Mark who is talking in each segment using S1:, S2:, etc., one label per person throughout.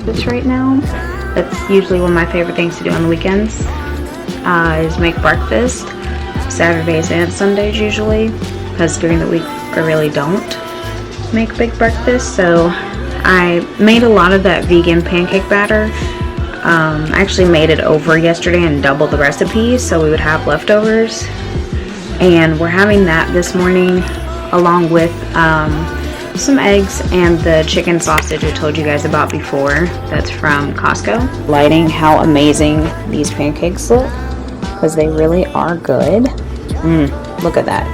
S1: breakfast right now. That's usually one of my favorite things to do on the weekends, is make breakfast. Saturdays and Sundays usually, because during the week I really don't make big breakfast. So I made a lot of that vegan pancake batter. I actually made it over yesterday and doubled the recipe so we would have leftovers, and we're having that this morning along with some eggs and the chicken sausage I told you guys about before. That's from Costco. Lighting how amazing these pancakes look, because they really are good. Look at that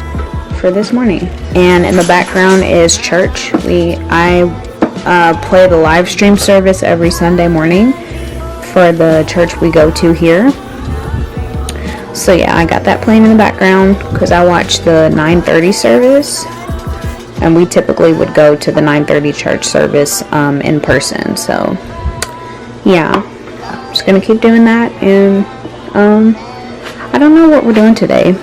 S1: for this morning. And in the background is church. I play the live stream service every Sunday morning for the church we go to here. So yeah, I got that playing in the background because I watch the 9:30 service, and we typically would go to the 9:30 church service in person. So yeah, I'm just gonna keep doing that. And I don't know what we're doing today.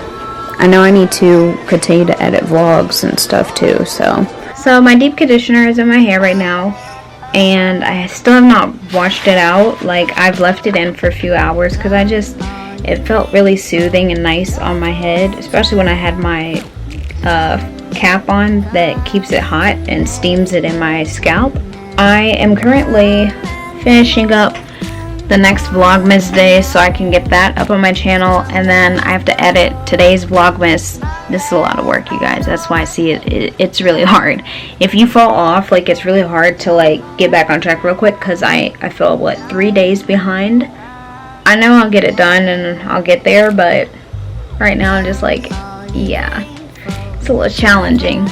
S1: I know I need to continue to edit vlogs and stuff too. So my deep conditioner is in my hair right now, and I still have not washed it out. Like, I've left it in for a few hours because it felt really soothing and nice on my head, especially when I had my cap on that keeps it hot and steams it in my scalp. I am currently finishing up the next Vlogmas day so I can get that up on my channel, and then I have to edit today's Vlogmas. This is a lot of work, you guys. That's why I see it's really hard. If you fall off, like, it's really hard to like get back on track real quick, because I feel 3 days behind. I know I'll get it done and I'll get there, but right now I'm just like, yeah, it's a little challenging.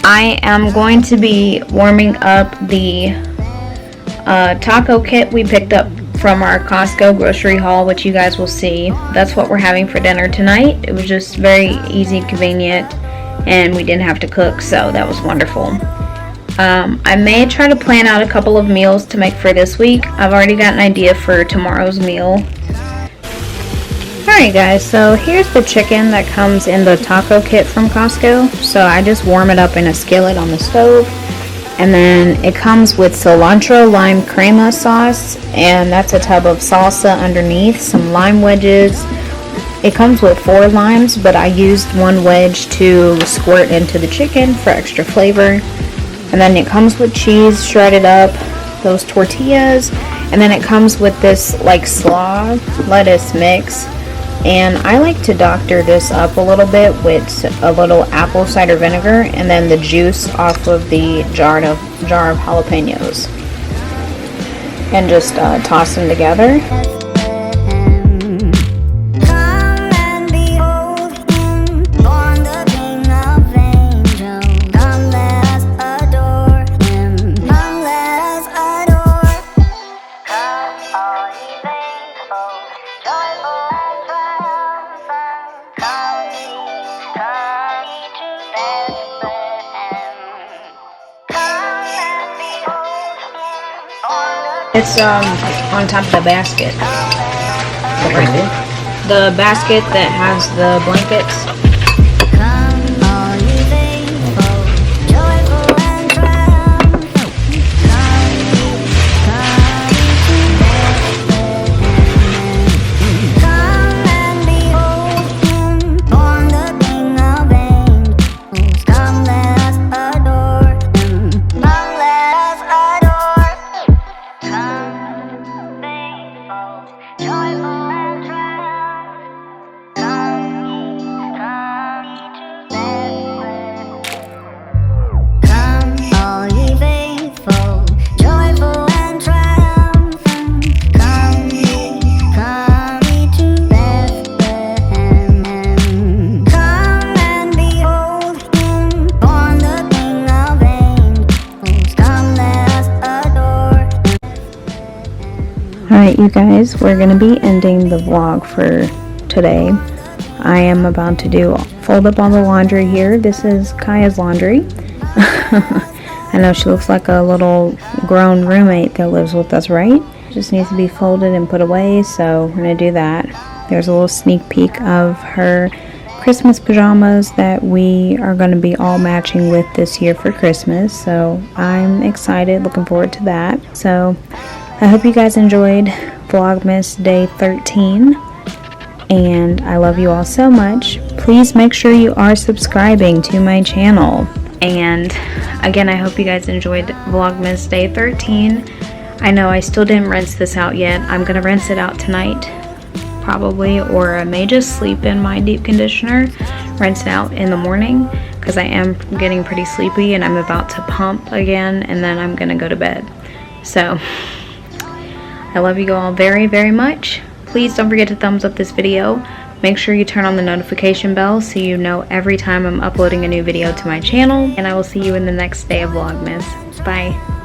S1: I am going to be warming up the taco kit we picked up from our Costco grocery haul, which you guys will see. That's what we're having for dinner tonight. It was just very easy, convenient, and we didn't have to cook, so that was wonderful. I may try to plan out a couple of meals to make for this week. I've already got an idea for tomorrow's meal. Alright guys, so here's the chicken that comes in the taco kit from Costco. So I just warm it up in a skillet on the stove. And then it comes with cilantro lime crema sauce, and that's a tub of salsa underneath, some lime wedges. It comes with 4 limes, but I used 1 wedge to squirt into the chicken for extra flavor. And then it comes with cheese shredded up, those tortillas, and then it comes with this like slaw lettuce mix. And I like to doctor this up a little bit with a little apple cider vinegar and then the juice off of the jar of jalapenos, and just toss them together. It's on top of the basket. The basket that has the blankets. Alright you guys, we're going to be ending the vlog for today. I am about to fold up all the laundry here. This is Kaya's laundry. I know she looks like a little grown roommate that lives with us, right? Just needs to be folded and put away, so we're going to do that. There's a little sneak peek of her
S2: Christmas pajamas that we are going to be all matching with this year for Christmas. So I'm excited, looking forward to that. So I hope you guys enjoyed Vlogmas Day 13. And I love you all so much. Please make sure you are subscribing to my channel. And again, I hope you guys enjoyed Vlogmas Day 13. I know I still didn't rinse this out yet. I'm going to rinse it out tonight, probably, or I may just sleep in my deep conditioner, rinse it out in the morning, because I am getting pretty sleepy and I'm about to pump again, and then I'm going to go to bed. So, I love you all very, very much. Please don't forget to thumbs up this video. Make sure you turn on the notification bell so you know every time I'm uploading a new video to my channel. And I will see you in the next day of Vlogmas. Bye.